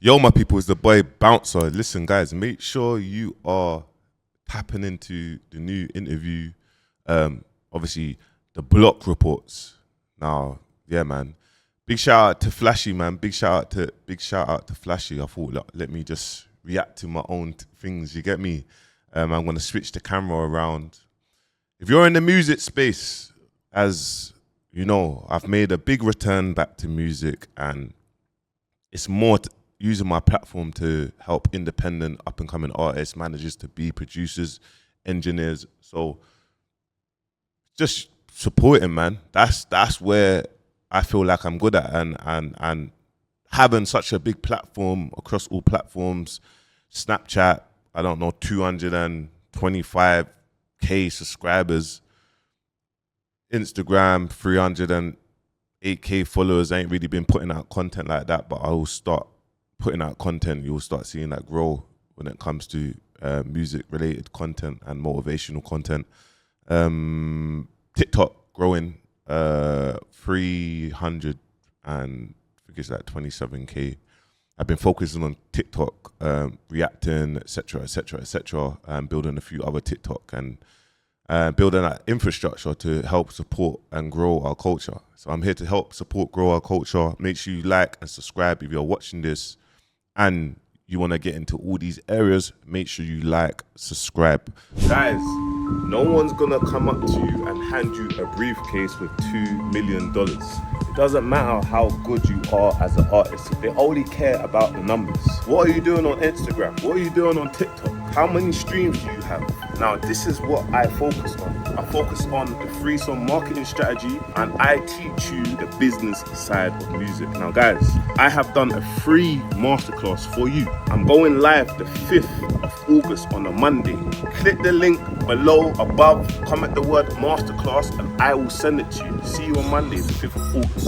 Yo, my people, it's the boy Bouncer. Listen, guys, make sure you are tapping into the new interview. Obviously, the block reports. Now, yeah, man. Big shout out to Flashy, man. Big shout out to Flashy. I thought, look, let me just react to my own things. You get me? I'm gonna switch the camera around. If you're in the music space, as you know, I've made a big return back to music, and it's more using my platform to help independent up-and-coming artists, managers to be producers, engineers. So just supporting, man. That's where I feel like I'm good at, and having such a big platform across all platforms, Snapchat, I don't know, 225K subscribers, Instagram, 308K followers. I ain't really been putting out content like that, but I will start putting out content. You'll start seeing that grow when it comes to music related content and motivational content. TikTok growing 300 and I think it's like 27K. I've been focusing on TikTok, reacting, etc., and building a few other TikTok and building that infrastructure to help support and grow our culture. So I'm here to help support, grow our culture. Make sure you like and subscribe if you're watching this and you want to get into all these areas. Make sure you like, subscribe. Guys, no one's going to come up to you and hand you a briefcase with $2 million. It doesn't matter how good you are as an artist. They only care about the numbers. What are you doing on Instagram? What are you doing on TikTok? How many streams do you have? Now, this is what I focus on. I focus on the free song marketing strategy, and I teach you the business side of music. Now, guys, I have done a free masterclass for you. I'm going live the 5th of August on a Monday. Click the link below, above, comment the word masterclass, and I will send it to you. See you on Monday, the 5th of August.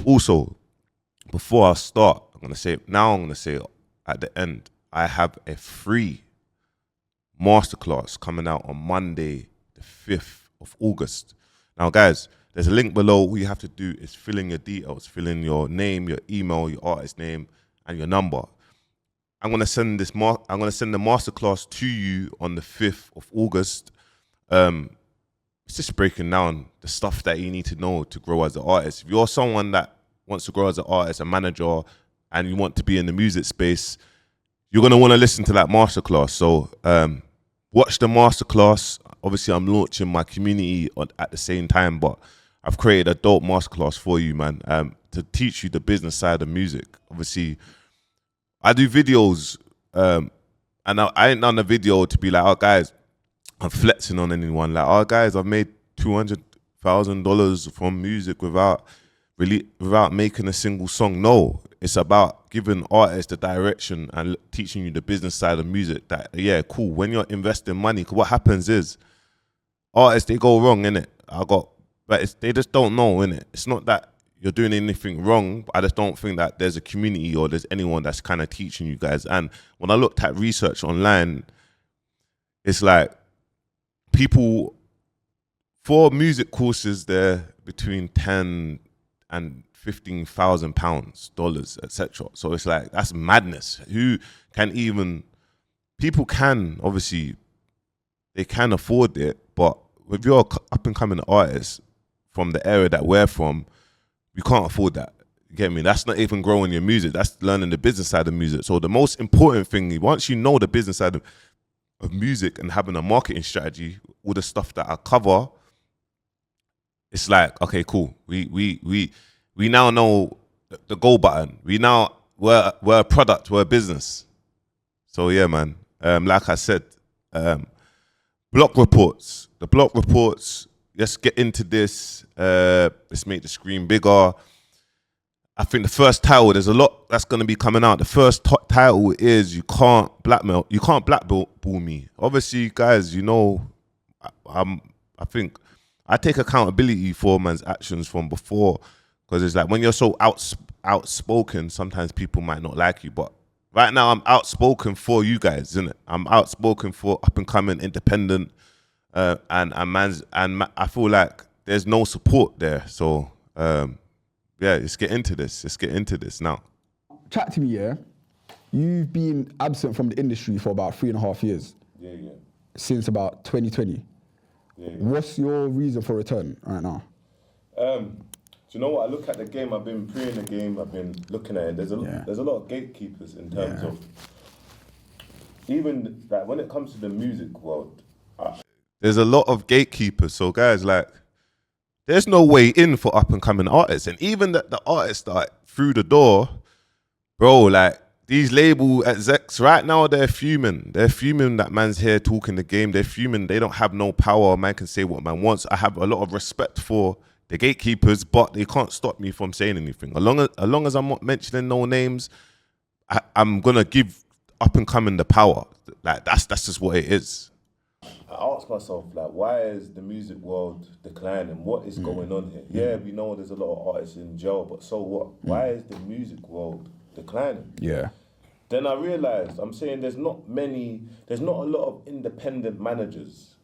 Also, before I start, I'm going to say at the end, I have a free masterclass coming out on Monday, the 5th of August. Now, guys, there's a link below. All you have to do is fill in your details, fill in your name, your email, your artist name, and your number. I'm going to send the masterclass to you on the 5th of August. It's just breaking down the stuff that you need to know to grow as an artist. If you're someone that wants to grow as an artist, a manager, and you want to be in the music space, you're going to want to listen to that masterclass. So watch the masterclass. Obviously, I'm launching my community at the same time, but I've created a dope masterclass for you, man, to teach you the business side of music. Obviously, I do videos, and I ain't done a video to be like, oh, guys, I'm flexing on anyone. Like, oh, guys, I've made $200,000 from music without making a single song. No, it's about giving artists the direction and teaching you the business side of music. That, yeah, cool. When you're investing money, 'cause what happens is artists, they go wrong, innit? But they just don't know, innit? It's not that you're doing anything wrong, but I just don't think that there's a community or there's anyone that's kind of teaching you guys. And when I looked at research online, it's like people, for music courses, they're between 10 and £15,000, dollars, etc. So it's like, that's madness. People can, obviously, they can afford it, but if you're an up and coming artist from the area that we're from, you can't afford that. You get me? That's not even growing your music. That's learning the business side of music. So the most important thing, once you know the business side of music and having a marketing strategy, all the stuff that I cover, it's like, okay, cool. We now know the go button. We're a product, we're a business. So yeah, man. Like I said, block reports. The block reports. Let's get into this. Let's make the screen bigger. I think the first title, there's a lot that's going to be coming out. The first title is, you can't blackball me. Obviously, guys, you know, I think I take accountability for man's actions from before, because it's like when you're so outspoken, sometimes people might not like you. But right now, I'm outspoken for you guys, isn't it? I'm outspoken for up and coming, independent, and I feel like there's no support there. So Yeah, let's get into this. Let's get into this now. Chat to me, yeah. You've been absent from the industry for about 3.5 years. Yeah. Since about 2020. Yeah. What's your reason for return right now? Do you know what? I look at the game. I've been playing the game. I've been looking at it. There's a lot of gatekeepers in terms of even like when it comes to the music world. There's a lot of gatekeepers. So guys, like, there's no way in for up and coming artists, and even the artists that through the door, bro. Like these label execs right now, they're fuming. They're fuming that man's here talking the game. They're fuming. They don't have no power. Man can say what man wants. I have a lot of respect for the gatekeepers, but they can't stop me from saying anything. As long as I'm not mentioning no names, I'm gonna give up and coming the power. Like that's just what it is. I ask myself, like, why is the music world declining? What is going on here? Yeah, we know there's a lot of artists in jail, but so what? Why is the music world declining? Yeah. Then I realised, I'm saying there's not a lot of independent managers.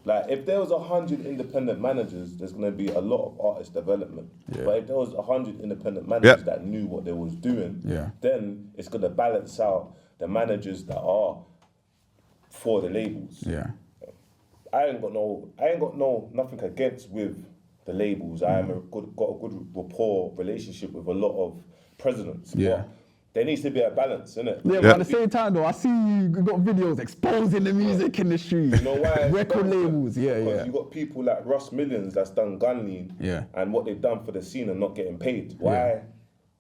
Like, if there was 100 independent managers, there's going to be a lot of artist development. Yeah. But if there was 100 independent managers that knew what they was doing, then it's going to balance out the managers that are for the labels. Yeah. I ain't got nothing against with the labels. I got a good rapport relationship with a lot of presidents. Yeah. But there needs to be a balance, innit? Yeah, but at the same time though, I see you got videos exposing the music industry. You know why? Record labels, because you got people like Russ Millions that's done Gunlean and what they've done for the scene and not getting paid. Why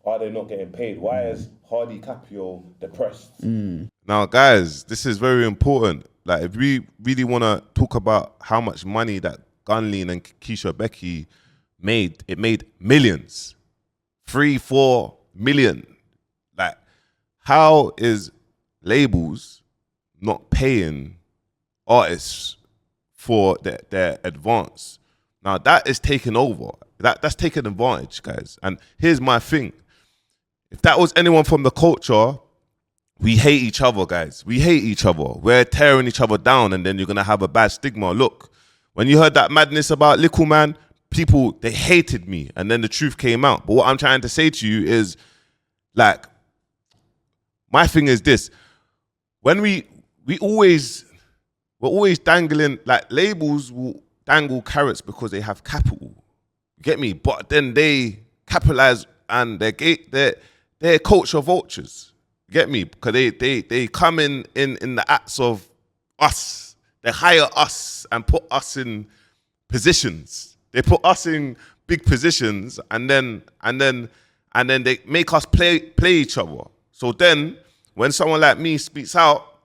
are they not getting paid? Why is Hardy Caprio depressed? Now, guys, this is very important. Like, if we really want to talk about how much money that Gunlean and Keisha Becky made, it made millions. 3-4 million. Like, how is labels not paying artists for their advance? Now, that is taking over. That's taking advantage, guys. And here's my thing. If that was anyone from the culture, we hate each other, guys. We hate each other. We're tearing each other down, and then you're going to have a bad stigma. Look, when you heard that madness about Little Man, people, they hated me, and then the truth came out. But what I'm trying to say to you is, like, my thing is this. When we're always dangling, like, labels will dangle carrots because they have capital. You get me? But then they capitalize, and they're culture vultures. Get me? Because they come in the acts of us. They hire us and put us in positions. They put us in big positions, and then they make us play each other. So then, when someone like me speaks out,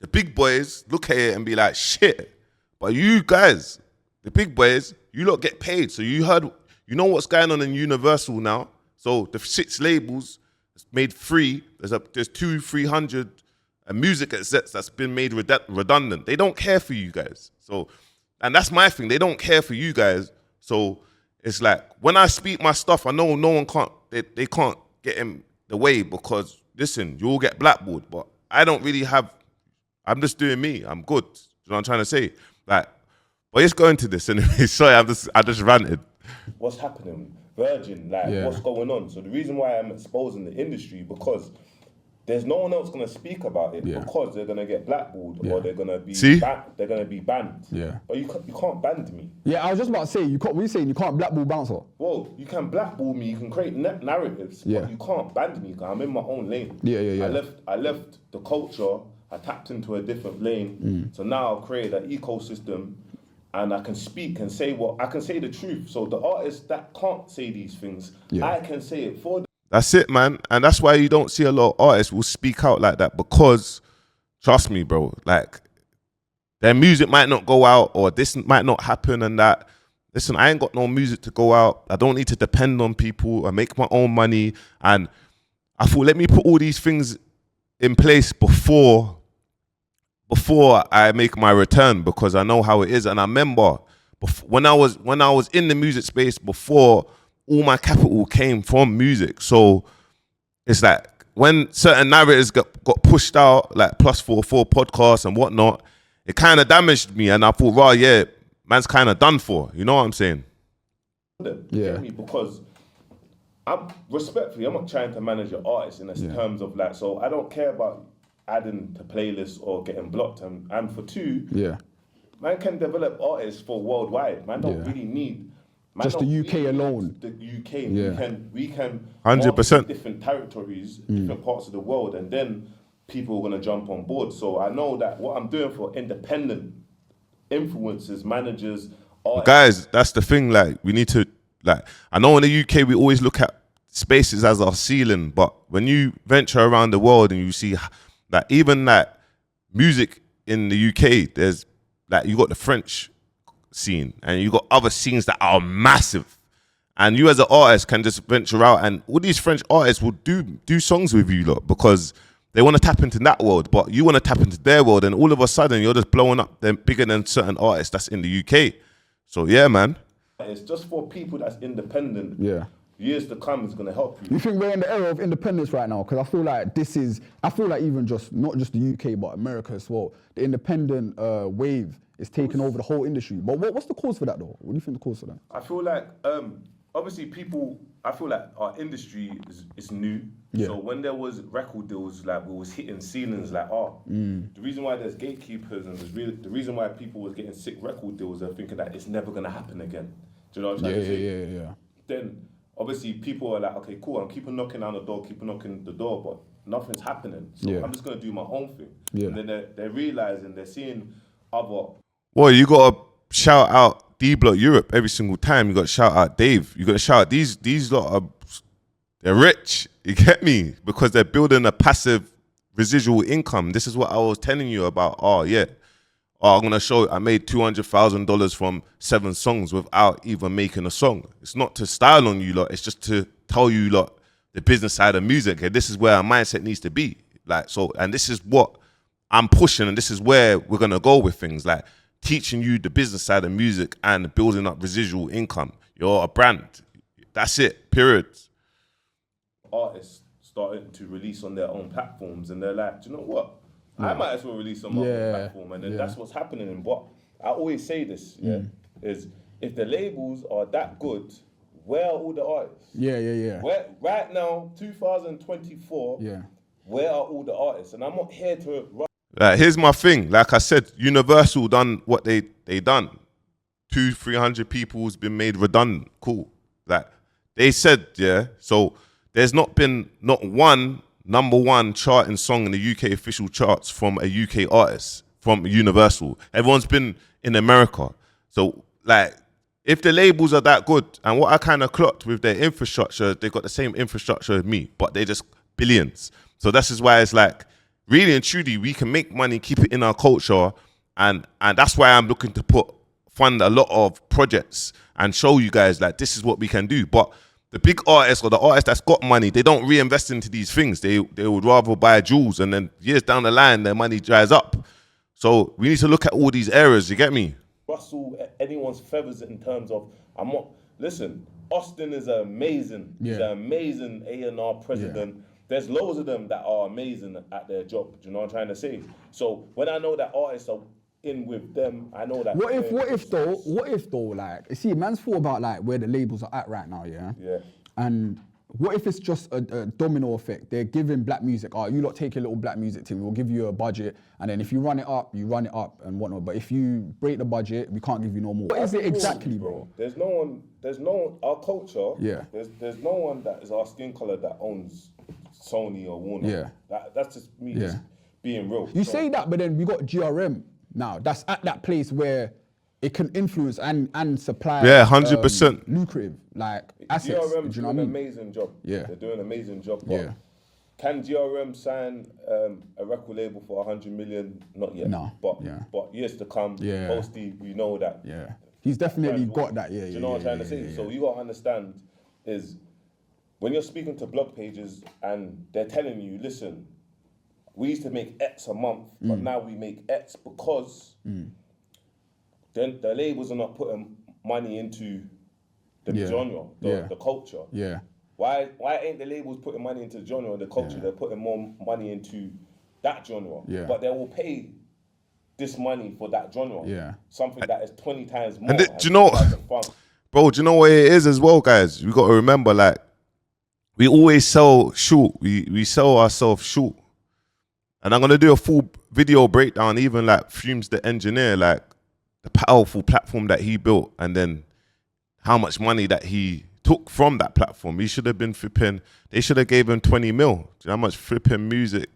the big boys look at it and be like, shit. But you guys, the big boys, you lot get paid. So you know what's going on in Universal now. So the 6 labels, it's made free. There's 200-300 music assets that's been made redundant. They don't care for you guys. So, and that's my thing. They don't care for you guys. So it's like, when I speak my stuff, I know no one can't. They can't get in the way because, listen, you all get blackballed. But I don't really have. I'm just doing me. I'm good. You know what I'm trying to say? Like, but let's go into this anyway. Sorry, I just ranted. What's happening? Virgin, like, what's going on? So the reason why I'm exposing the industry, because there's no one else going to speak about it because they're going to get blackballed or they're going to be they're going to be banned. Yeah. But you can't ban me. Yeah, I was just about to say, we're saying you can't blackball Bouncer. Well, you can blackball me, you can create narratives, but you can't ban me because I'm in my own lane. Yeah. I left the culture, I tapped into a different lane, so now I've created an ecosystem. And I can speak and say I can say the truth. So the artists that can't say these things, I can say it for them. That's it, man. And that's why you don't see a lot of artists will speak out like that, because, trust me, bro, like, their music might not go out or this might not happen and that. Listen, I ain't got no music to go out. I don't need to depend on people. I make my own money. And I thought, let me put all these things in place before I make my return, because I know how it is. And I remember when I was in the music space before, all my capital came from music. So it's like, when certain narratives got pushed out, like +44 podcasts and whatnot, it kind of damaged me. And I thought, man's kind of done for. You know what I'm saying? them. You get me? Because I'm not trying to manage your artist in terms of like, so I don't care about adding to playlists or getting blocked. And for two, man can develop artists for worldwide. Man don't really need just the UK alone. The UK. We can 100% different territories, different parts of the world, and then people are gonna jump on board. So I know that what I'm doing for independent influencers, managers, artists. Guys, that's the thing. Like, we need to, like, I know in the UK we always look at spaces as our ceiling, but when you venture around the world and you see that even that music in the UK, there's like, you got the French scene and you got other scenes that are massive, and you as an artist can just venture out, and all these French artists will do songs with you lot because they want to tap into that world, but you want to tap into their world, and all of a sudden you're just blowing up them bigger than certain artists that's in the UK. So yeah, man, it's just for people that's independent. Years to come is going to help you. You think we're in the era of independence right now? Because I feel like even just, not just the UK, but America as well, the independent wave is taking over the whole industry. But what's the cause for that though? What do you think the cause for that? I feel like, obviously I feel like our industry is new. So when there was record deals, like, we was hitting ceilings, like, the reason why there's gatekeepers and the reason why people was getting sick record deals, they're thinking that it's never going to happen again. Do you know what I'm trying to say? Yeah. Then, obviously, people are like, okay, cool, I'm keeping knocking down the door, but nothing's happening. So I'm just going to do my own thing. And then they're realizing, they're seeing other... Well, you got to shout out D-Block Europe every single time. You got to shout out Dave. You got to shout out these lot are... They're rich, you get me? Because they're building a passive residual income. This is what I was telling you about. I'm going to show I made $200,000 from 7 songs without even making a song. It's not to style on you lot. It's just to tell you lot the business side of music. And this is where our mindset needs to be. Like, so, and this is what I'm pushing, and this is where we're going to go with things. Like, teaching you the business side of music and building up residual income. You're a brand. That's it, period. Artists starting to release on their own platforms, and they're like, do you know what? I might as well release on my own platform, and then that's what's happening. But I always say this, is if the labels are that good, where are all the artists? Where, right now, 2024, where are all the artists? And I'm not here to... Here's my thing. Like I said, Universal done what they done. 200-300 people's been made redundant. Cool. Like, they said, so there's not been one #1 charting song in the UK official charts from a UK artist, from Universal. Everyone's been in America. So, like, if the labels are that good, and what I kind of clocked with their infrastructure, they got the same infrastructure as me, but they just billions. So this is why it's like, really and truly, we can make money, keep it in our culture, and that's why I'm looking to fund a lot of projects and show you guys, like, this is what we can do. But the big artists or the artists that's got money, they don't reinvest into these things. They would rather buy jewels, and then years down the line, their money dries up. So we need to look at all these areas, you get me? Rustle anyone's feathers in terms of, listen, Austin is amazing. He's an amazing A&R president. There's loads of them that are amazing at their job. Do you know what I'm trying to say? So when I know that artists are in with them, I know that... What if though, like, you see, man's thought about, like, where the labels are at right now, yeah? And what if it's just a domino effect? They're giving black music, you lot take a little black music team, we'll give you a budget, and then if you run it up, and whatnot. But if you break the budget, we can't give you no more. What is it exactly, bro? There's no one, our culture, there's no one that is our skin color that owns Sony or Warner. That's just me just being real. You say that, but then we got GRM now. That's at that place where it can influence and supply 100% lucrative, like, assets. GRM do you know doing what I an mean? amazing job. They're doing an amazing job. But can GRM sign a record label for 100 million? Not yet. No. But years to come. Mostly we know that. He's definitely got that. Do you know what I'm trying to say? So you gotta understand is when you're speaking to blog pages and they're telling you, listen, we used to make X a month, but now we make X because then the labels are not putting money into the genre, the culture. Why ain't the labels putting money into the genre and the culture? They're putting more money into that genre. But they will pay this money for that genre. Something that is 20 times more. And do you know, bro, do you know what it is as well, guys? We got to remember, like, we always sell short. We sell ourselves short. And I'm gonna do a full video breakdown, even like Fumes the engineer, like the powerful platform that he built, and then how much money that he took from that platform. He should have been flipping. They should have gave him 20 mil. Do you know how much flipping music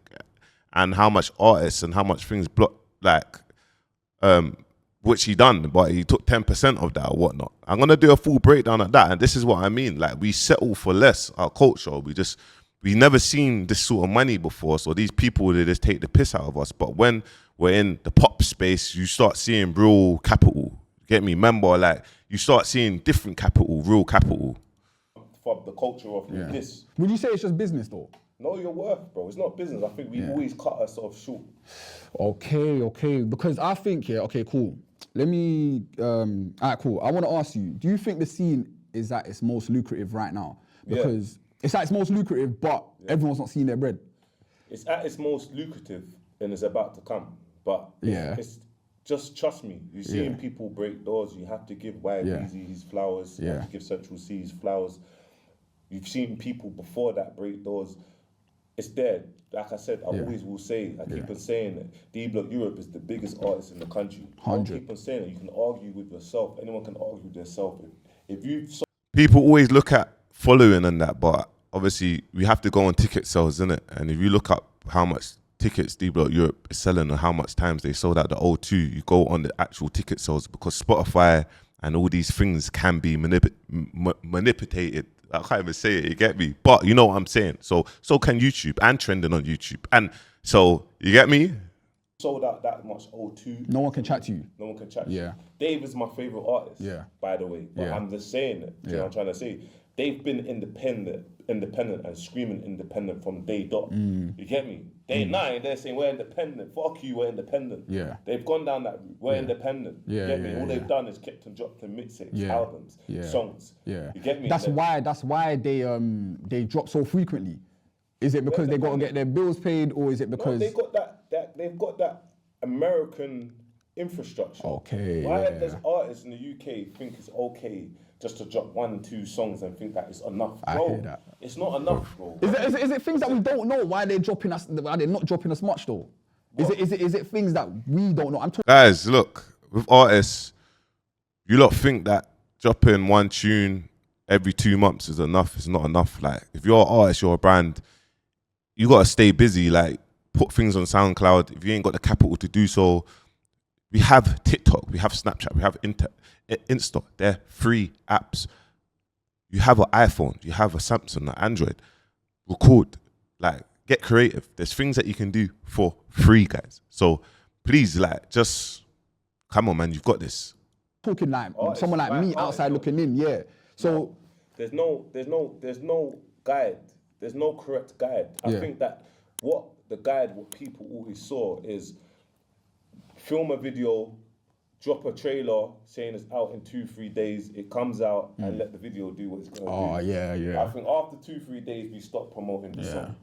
and how much artists and how much things which he done, but he took 10% of that or whatnot. I'm gonna do a full breakdown of that, and this is what I mean. Like, we settle for less. Our culture, we never seen this sort of money before. So these people, they just take the piss out of us. But when we're in the pop space, you start seeing real capital. Get me? Remember, like, you start seeing different capital, real capital. For the culture of this. Would you say it's just business though? Know your worth, bro. It's not business. I think we always cut ourselves short. Okay. Because I think, okay, cool. Let me, all right, cool. I want to ask you, do you think the scene is at its most lucrative right now? Because it's at its most lucrative, but everyone's not seeing their bread. It's at its most lucrative and it's about to come. But it's just trust me. You're seeing people break doors. You have to give YBZ his flowers. You have to give Central C his flowers. You've seen people before that break doors. It's there. Like I said, I always will say, I keep on saying it. D-Block Europe is the biggest artist in the country. 100. I keep on saying it. You can argue with yourself. Anyone can argue with themselves. If you People always look at following and that, but obviously we have to go on ticket sales, innit? And if you look up how much tickets D-Block Europe is selling and how much times they sold out the O2, you go on the actual ticket sales, because Spotify and all these things can be manipulated. I can't even say it, you get me? But you know what I'm saying. So can YouTube, and trending on YouTube. And so, you get me? sold out that much O2. No one can chat to you. No one can chat to you. Yeah. Dave is my favourite artist, by the way. But I'm just saying it. Do you know what I'm trying to say? They've been independent and screaming independent from day dot. You get me? Day 9, they're saying we're independent. Fuck you, we're independent. Yeah. They've gone down that route. We're independent. You get me? All they've done is kept and dropped and mixtapes, albums, songs. Yeah. You get me? That's why they drop so frequently. Is it because they got to get their bills paid, or is it because they've got that American infrastructure? Okay. Why does artists in the UK think it's okay just to drop 1, 2 songs and think that it's enough? Bro, I hear that. It's not enough, bro. Is it things that we don't know why they're dropping us? Why they're not dropping us much though? Is it things that we don't know? I'm talking. Guys, look, with artists, you lot think that dropping one tune every 2 months is enough. It's not enough. Like, if you're an artist, you're a brand, you gotta stay busy. Like, put things on SoundCloud. If you ain't got the capital to do so, we have TikTok, we have Snapchat, we have Insta. They're free apps. You have an iPhone, you have a Samsung, an Android. Record, like, get creative. There's things that you can do for free, guys. So please, like, just come on, man. You've got this. Talking like someone like me outside looking in, yeah. So there's no guide. There's no correct guide. I think that what people always saw is film a video, drop a trailer saying it's out in 2-3 days, it comes out and let the video do what it's going to do. Oh, yeah. I think after 2-3 days, we stop promoting the song.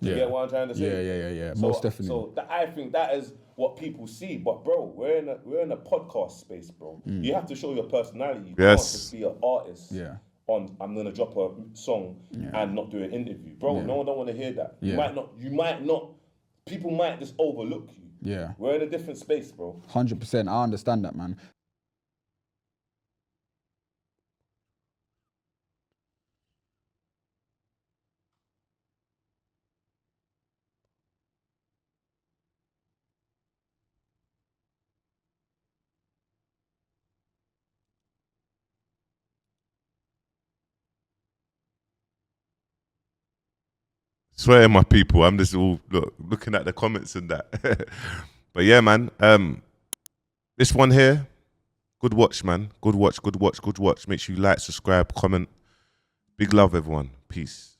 You get what I'm trying to say? Yeah. Most definitely. So I think that is what people see. But bro, we're in a podcast space, bro. You have to show your personality. You can't just be an artist. Yeah. I'm gonna drop a song and not do an interview, bro. No one don't want to hear that. You might not. People might just overlook you. Yeah. We're in a different space, bro. 100%. I understand that, man. Swear, my people, I'm just all looking at the comments and that. But yeah, man, this one here, good watch, man. Good watch. Make sure you like, subscribe, comment. Big love, everyone. Peace.